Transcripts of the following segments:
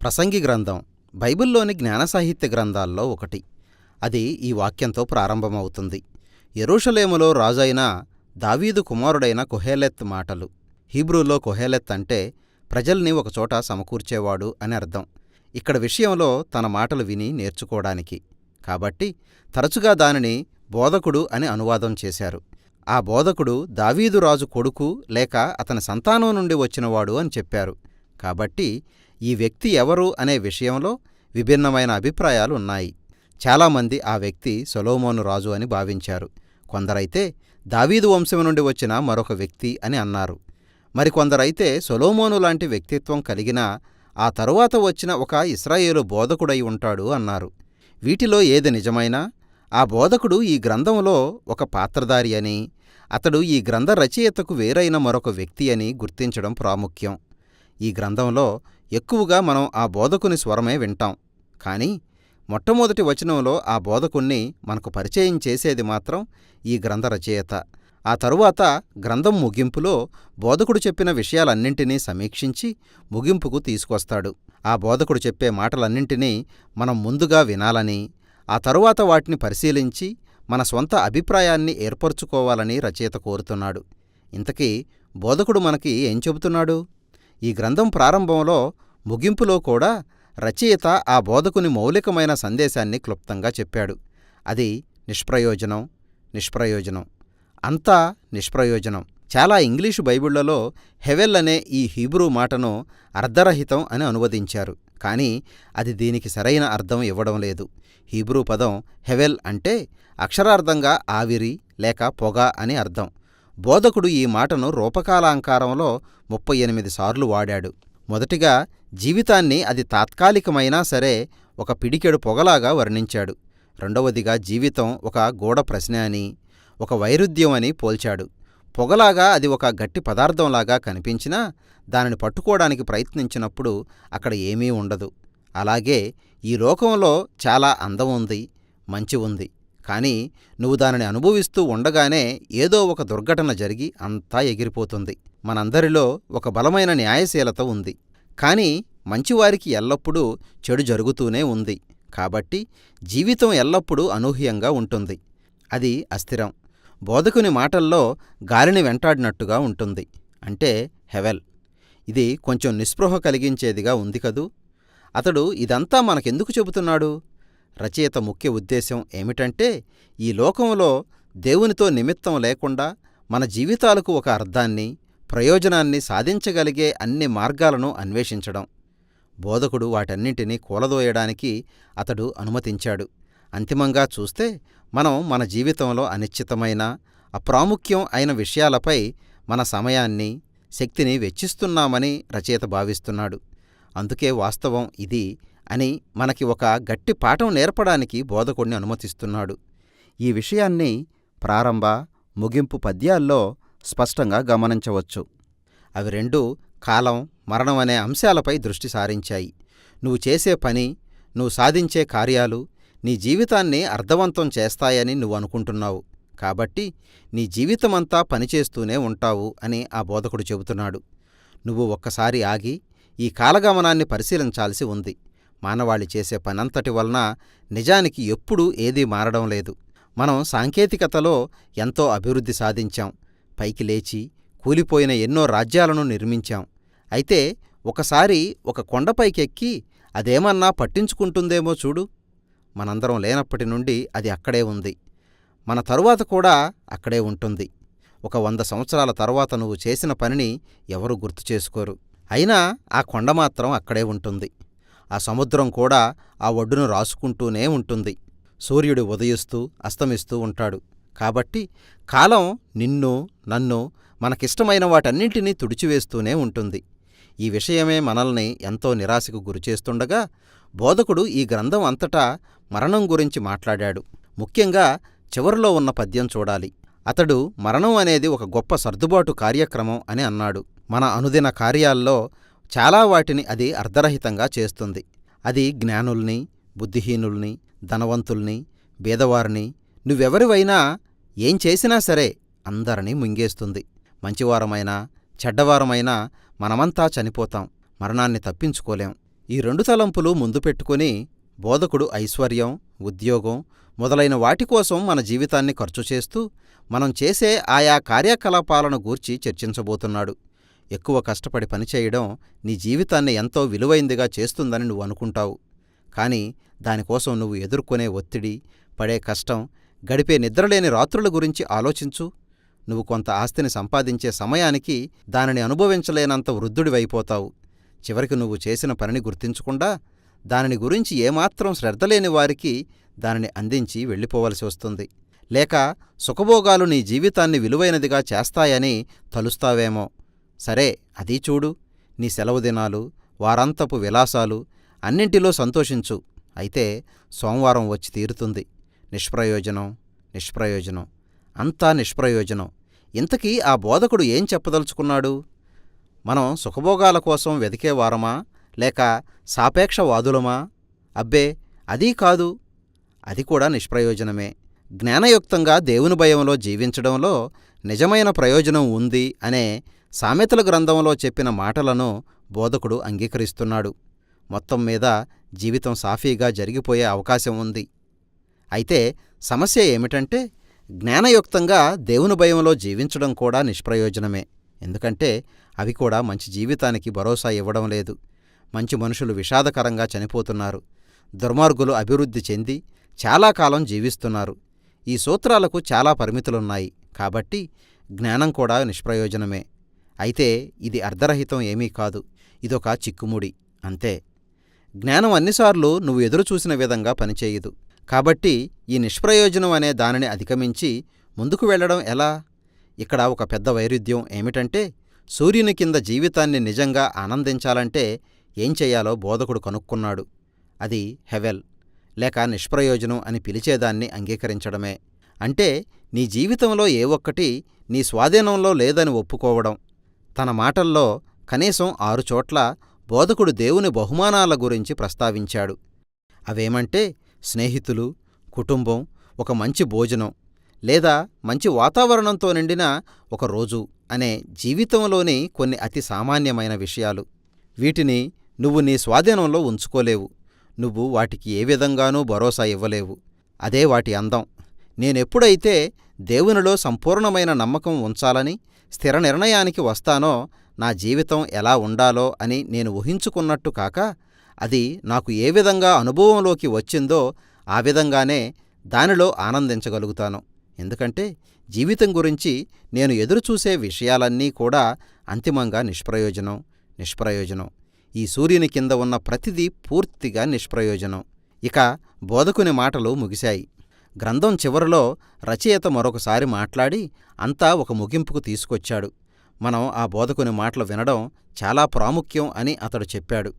ప్రసంగి గ్రంథం బైబిల్లోని జ్ఞాన సాహిత్య గ్రంథాల్లో ఒకటి. అది ఈ వాక్యంతో ప్రారంభమవుతుంది. యెరూషలేములో రాజైన దావీదు కుమారుడైన కొహెలెత్ మాటలు. హీబ్రూలో కొహెలెత్ అంటే ప్రజల్ని ఒకచోట సమకూర్చేవాడు అని అర్థం. ఇక్కడ విషయంలో తన మాటలు విని నేర్చుకోవడానికి. కాబట్టి తరచుగా దానిని బోధకుడు అని అనువాదం చేశారు. ఆ బోధకుడు దావీదు రాజు కొడుకు లేక అతని సంతానం నుండి వచ్చినవాడు అని చెప్పారు. కాబట్టి ఈ వ్యక్తి ఎవరు అనే విషయంలో విభిన్నమైన అభిప్రాయాలు ఉన్నాయి. చాలామంది ఆ వ్యక్తి సొలొమోను రాజు అని భావించారు. కొందరైతే దావీదు వంశం నుండి వచ్చిన మరొక వ్యక్తి అని అన్నారు. మరికొందరైతే సొలొమోను లాంటి వ్యక్తిత్వం కలిగిన ఆ తరువాత వచ్చిన ఒక ఇశ్రాయేలు బోధకుడై ఉంటాడు అన్నారు. వీటిలో ఏది నిజమైనా ఆ బోధకుడు ఈ గ్రంథంలో ఒక పాత్రధారి అని, అతడు ఈ గ్రంథ రచయితకు వేరైన మరొక వ్యక్తి అని గుర్తించడం ప్రాముఖ్యం. ఈ గ్రంథంలో ఎక్కువగా మనం ఆ బోధకుని స్వరమే వింటాం. కానీ మొట్టమొదటి వచనంలో ఆ బోధకుణ్ణి మనకు పరిచయం చేసేది మాత్రం ఈ గ్రంథ రచయిత. ఆ తరువాత గ్రంథం ముగింపులో బోధకుడు చెప్పిన విషయాలన్నింటినీ సమీక్షించి ముగింపుకు తీసుకొస్తాడు. ఆ బోధకుడు చెప్పే మాటలన్నింటినీ మనం ముందుగా వినాలని, ఆ తరువాత వాటిని పరిశీలించి మన స్వంత అభిప్రాయాన్ని ఏర్పరచుకోవాలని రచయిత కోరుతున్నాడు. ఇంతకీ బోధకుడు మనకి ఏం చెబుతున్నాడు? ఈ గ్రంథం ప్రారంభంలో, ముగింపులో కూడా రచయిత ఆ బోధకుని మౌలికమైన సందేశాన్ని క్లుప్తంగా చెప్పాడు. అది నిష్ప్రయోజనం, నిష్ప్రయోజనం, అంతా నిష్ప్రయోజనం. చాలా ఇంగ్లీషు బైబిళ్లలో హెవెల్ అనే ఈ హీబ్రూ మాటను అర్ధరహితం అని అనువదించారు. కానీ అది దీనికి సరైన అర్థం ఇవ్వడం లేదు. హీబ్రూ పదం హెవెల్ అంటే అక్షరార్థంగా ఆవిరి లేక పొగ అని అర్థం. బోధకుడు ఈ మాటను రూపకాలంకారంలో 38 సార్లు వాడాడు. మొదటిగా జీవితాన్ని అది తాత్కాలికమైనా సరే ఒక పిడికెడు పొగలాగా వర్ణించాడు. రెండవదిగా జీవితం ఒక గూఢ ప్రశ్న అని, ఒక వైరుధ్యం అని పోల్చాడు. పొగలాగా అది ఒక గట్టి పదార్థంలాగా కనిపించినా దానిని పట్టుకోవడానికి ప్రయత్నించినప్పుడు అక్కడ ఏమీ ఉండదు. అలాగే ఈ లోకంలో చాలా అందం ఉంది, మంచి ఉంది. కానీ నువ్వు దానిని అనుభవిస్తూ ఉండగానే ఏదో ఒక దుర్ఘటన జరిగి అంతా ఎగిరిపోతుంది. మనందరిలో ఒక బలమైన న్యాయశీలత ఉంది. కానీ మంచివారికి ఎల్లప్పుడూ చెడు జరుగుతూనే ఉంది. కాబట్టి జీవితం ఎల్లప్పుడూ అనూహ్యంగా ఉంటుంది. అది అస్థిరం. బోధకుని మాటల్లో గాలిని వెంటాడినట్టుగా ఉంటుంది. అంటే హెవెల్. ఇది కొంచెం నిస్పృహ కలిగించేదిగా ఉంది కదూ. అతడు ఇదంతా మనకెందుకు చెబుతున్నాడు? రచయిత ముఖ్య ఉద్దేశం ఏమిటంటే, ఈ లోకంలో దేవునితో నిమిత్తం లేకుండా మన జీవితాలకు ఒక అర్థాన్ని, ప్రయోజనాన్ని సాధించగలిగే అన్ని మార్గాలను అన్వేషించడం. బోధకుడు వాటన్నింటినీ కూలదోయడానికి అతడు అనుమతించాడు. అంతిమంగా చూస్తే మనం మన జీవితంలో అనిశ్చితమైన, అప్రాముఖ్యం అయిన విషయాలపై మన సమయాన్ని, శక్తిని వెచ్చిస్తున్నామని రచయిత భావిస్తున్నాడు. అందుకే వాస్తవం ఇది అని మనకి ఒక గట్టి పాఠం నేర్పడానికి బోధకుడిని అనుమతిస్తున్నాడు. ఈ విషయాన్ని ప్రారంభ, ముగింపు పద్యాల్లో స్పష్టంగా గమనించవచ్చు. అవి రెండూ కాలం, మరణం అనే అంశాలపై దృష్టి సారించాయి. నువ్వు చేసే పని, నువ్వు సాధించే కార్యాలు నీ జీవితాన్ని అర్థవంతం చేస్తాయని నువ్వు అనుకుంటున్నావు. కాబట్టి నీ జీవితమంతా పనిచేస్తూనే ఉంటావు అని ఆ బోధకుడు చెబుతున్నాడు. నువ్వు ఒక్కసారి ఆగి ఈ కాలగమనాన్ని పరిశీలించాల్సి ఉంది. మానవాళి చేసే పనంతటి వలన నిజానికి ఎప్పుడూ ఏదీ మారడం లేదు. మనం సాంకేతికతలో ఎంతో అభివృద్ధి సాధించాం. పైకి లేచి కూలిపోయిన ఎన్నో రాజ్యాలను నిర్మించాం. అయితే ఒకసారి ఒక కొండపైకెక్కి అదేమన్నా పట్టించుకుంటుందేమో చూడు. మనందరం లేనప్పటి నుండి అది అక్కడే ఉంది. మన తరువాత కూడా అక్కడే ఉంటుంది. ఒక 100 సంవత్సరాల తరువాత నువ్వు చేసిన పనిని ఎవరూ గుర్తు చేసుకోరు. అయినా ఆ కొండ మాత్రం అక్కడే ఉంటుంది. ఆ సముద్రం కూడా ఆ ఒడ్డును రాసుకుంటూనే ఉంటుంది. సూర్యుడు ఉదయిస్తూ అస్తమిస్తూ ఉంటాడు. కాబట్టి కాలం నిన్ను, నన్ను, మనకిష్టమైన వాటన్నింటినీ తుడిచివేస్తూనే ఉంటుంది. ఈ విషయమే మనల్ని ఎంతో నిరాశకు గురిచేస్తుండగా బోధకుడు ఈ గ్రంథం అంతటా మరణం గురించి మాట్లాడాడు. ముఖ్యంగా చివరిలో ఉన్న పద్యం చూడాలి. అతడు మరణం అనేది ఒక గొప్ప సర్దుబాటు కార్యక్రమం అని అన్నాడు. మన అనుదిన కార్యాల్లో చాలా వాటిని అది అర్ధరహితంగా చేస్తుంది. అది జ్ఞానుల్ని, బుద్ధిహీనుల్ని, ధనవంతుల్ని, బీదవారిని, నువ్వెవరివైనా ఏం చేసినా సరే అందరినీ మింగేస్తుంది. మంచివారమైనా చెడ్డవారమైనా మనమంతా చనిపోతాం. మరణాన్ని తప్పించుకోలేం. ఈ 2 తలంపులు ముందు పెట్టుకుని బోధకుడు ఐశ్వర్యం, ఉద్యోగం మొదలైన వాటి కోసం మన జీవితాన్ని ఖర్చు చేస్తూ మనం చేసే ఆయా కార్యకలాపాలను గూర్చి చర్చించబోతున్నాడు. ఎక్కువ కష్టపడి పనిచేయడం నీ జీవితాన్ని ఎంతో విలువైందిగా చేస్తుందని నువ్వు అనుకుంటావు. కానీ దానికోసం నువ్వు ఎదుర్కొనే ఒత్తిడి, పడే కష్టం, గడిపే నిద్రలేని రాత్రుల గురించి ఆలోచించు. నువ్వు కొంత ఆస్తిని సంపాదించే సమయానికి దానిని అనుభవించలేనంత వృద్ధుడివైపోతావు. చివరికి నువ్వు చేసిన పనిని గుర్తించకుండా దానిని గురించి ఏమాత్రం శ్రద్ధలేని వారికి దానిని అందించి వెళ్ళిపోవలసి వస్తుంది. లేక సుఖభోగాలు నీ జీవితాన్ని విలువైనదిగా చేస్తాయని తలుస్తావేమో. సరే, అదీ చూడు. నీ సెలవు దినాలు, వారాంతపు విలాసాలు అన్నింటిలో సంతోషించు. అయితే సోమవారం వచ్చి తీరుతుంది. నిష్ప్రయోజనం, నిష్ప్రయోజనం, అంతా నిష్ప్రయోజనం. ఇంతకీ ఆ బోధకుడు ఏం చెప్పదలుచుకున్నాడు? మనం సుఖభోగాల కోసం వెదికేవారమా లేక సాపేక్షవాదులమా? అబ్బే, అదీ కాదు. అది కూడా నిష్ప్రయోజనమే. జ్ఞానయుక్తంగా దేవుని భయంలో జీవించడంలో నిజమైన ప్రయోజనం ఉంది అనే సామెతల గ్రంథంలో చెప్పిన మాటలను బోధకుడు అంగీకరిస్తున్నాడు. మొత్తం మీద జీవితం సాఫీగా జరిగిపోయే అవకాశం ఉంది. అయితే సమస్య ఏమిటంటే జ్ఞానయుక్తంగా దేవుని భయంలో జీవించడం కూడా నిష్ప్రయోజనమే. ఎందుకంటే అవి కూడా మంచి జీవితానికి భరోసా ఇవ్వడం లేదు. మంచి మనుషులు విషాదకరంగా చనిపోతున్నారు. దుర్మార్గులు అభివృద్ధి చెంది చాలా కాలం జీవిస్తున్నారు. ఈ సూత్రాలకు చాలా పరిమితులున్నాయి. కాబట్టి జ్ఞానం కూడా నిష్ప్రయోజనమే. అయితే ఇది అర్ధరహితం ఏమీ కాదు. ఇదొక చిక్కుముడి అంతే. జ్ఞానం అన్నిసార్లు నువ్వు ఎదురుచూసిన విధంగా పనిచేయదు. కాబట్టి ఈ నిష్ప్రయోజనం అనే దానిని అధిగమించి ముందుకు వెళ్లడం ఎలా? ఇక్కడ ఒక పెద్ద వైరుధ్యం ఏమిటంటే సూర్యుని కింద జీవితాన్ని నిజంగా ఆనందించాలంటే ఏం చెయ్యాలో బోధకుడు కనుక్కున్నాడు. అది హెవెల్ లేక నిష్ప్రయోజనం అని పిలిచేదాన్ని అంగీకరించడమే. అంటే నీ జీవితంలో ఏ ఒక్కటి నీ స్వాధీనంలో లేదని ఒప్పుకోవడం. తన మాటల్లో కనీసం 6 చోట్ల బోధకుడు దేవుని బహుమానాల గురించి ప్రస్తావించాడు. అవేమంటే స్నేహితులు, కుటుంబం, ఒక మంచి భోజనం లేదా మంచి వాతావరణంతో నిండిన ఒక రోజు అనే జీవితంలోని కొన్ని అతి సామాన్యమైన విషయాలు. వీటిని నువ్వు నీ స్వాధీనంలో ఉంచుకోలేవు. నువ్వు వాటికి ఏ విధంగానూ భరోసా ఇవ్వలేవు. అదే వాటి అందం. నేనెప్పుడైతే దేవునిలో సంపూర్ణమైన నమ్మకం ఉంచాలని స్థిర నిర్ణయానికి వస్తానో నా జీవితం ఎలా ఉండాలో అని నేను ఊహించుకున్నట్టు కాక అది నాకు ఏ విధంగా అనుభవంలోకి వచ్చిందో ఆ విధంగానే దానిలో ఆనందించగలుగుతాను. ఎందుకంటే జీవితం గురించి నేను ఎదురుచూసే విషయాలన్నీ కూడా అంతిమంగా నిష్ప్రయోజనం, నిష్ప్రయోజనం. ఈ సూర్యుని కింద ఉన్న ప్రతిదీ పూర్తిగా నిష్ప్రయోజనం. ఇక బోధకుని మాటలు ముగిశాయి. గ్రంథం చివరిలో రచయిత మరొకసారి మాట్లాడి అంతా ఒక ముగింపుకు తీసుకొచ్చాడు. మనం ఆ బోధకుని మాటలు వినడం చాలా ప్రాముఖ్యం అని అతడు చెప్పాడు.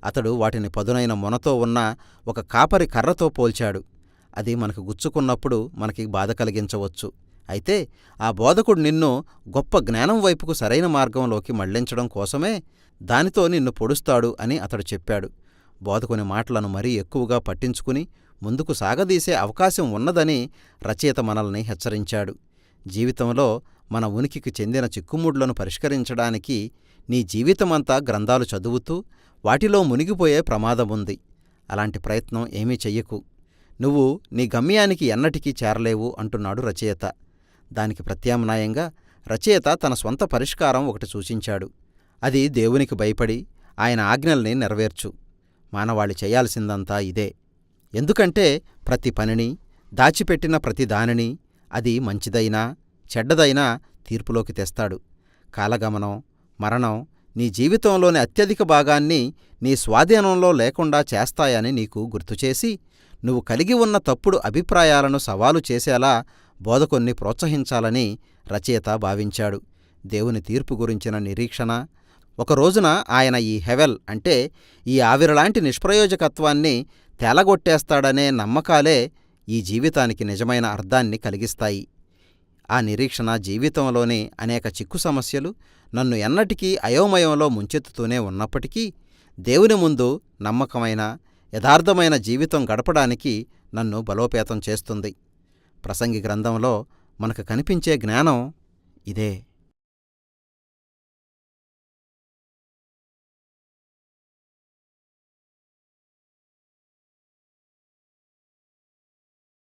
అతడు వాటిని పదునైన మొనతో ఉన్న ఒక కాపరి కర్రతో పోల్చాడు. అది మనకు గుచ్చుకున్నప్పుడు మనకి బాధ కలిగించవచ్చు. అయితే ఆ బోధకుడు నిన్ను గొప్ప జ్ఞానం వైపుకు సరైన మార్గంలోకి మళ్లించడం కోసమే దానితో నిన్ను పొడుస్తాడు అని అతడు చెప్పాడు. బోధకుని మాటలను మరీ ఎక్కువగా పట్టించుకుని ముందుకు సాగదీసే అవకాశం ఉన్నదని రచయిత మనల్ని హెచ్చరించాడు. జీవితంలో మన ఉనికికి చెందిన చిక్కుముడ్లను పరిష్కరించడానికి నీ జీవితమంతా గ్రంథాలు చదువుతూ వాటిలో మునిగిపోయే ప్రమాదముంది. అలాంటి ప్రయత్నం ఏమీ చెయ్యకు. నువ్వు నీ గమ్యానికి ఎన్నటికీ చేరలేవు అంటున్నాడు రచయిత. దానికి ప్రత్యామ్నాయంగా రచయిత తన స్వంత పరిష్కారం ఒకటి సూచించాడు. అది దేవునికి భయపడి ఆయన ఆజ్ఞల్ని నెరవేర్చు. మానవాళి చేయాల్సిందంతా ఇదే. ఎందుకంటే ప్రతి పనిని, దాచిపెట్టిన ప్రతి దానిని, అది మంచిదైనా చెడ్డదైనా తీర్పులోకి తెస్తాడు. కాలగమనం, మరణం నీ జీవితంలోని అత్యధిక భాగాన్ని నీ స్వాధీనంలో లేకుండా చేస్తాయని నీకు గుర్తుచేసి నువ్వు కలిగి ఉన్న తప్పుడు అభిప్రాయాలను సవాలు చేసేలా బోధకుణ్ణి ప్రోత్సహించాలని రచయిత భావించాడు. దేవుని తీర్పు గురించిన నిరీక్షణ, ఒక రోజున ఆయన ఈ హెవెల్ అంటే ఈ ఆవిరిలాంటి నిష్ప్రయోజకత్వాన్ని తేలగొట్టేస్తాడనే నమ్మకాలే ఈ జీవితానికి నిజమైన అర్థాన్ని కలిగిస్తాయి. ఆ నిరీక్షణ జీవితంలోని అనేక చిక్కు సమస్యలు నన్ను ఎన్నటికీ అయోమయంలో ముంచెత్తుతూనే ఉన్నప్పటికీ దేవుని ముందు నమ్మకమైన యథార్థమైన జీవితం గడపడానికి నన్ను బలోపేతం చేస్తుంది. ప్రసంగి గ్రంథంలో మనకు కనిపించే జ్ఞానం ఇదే.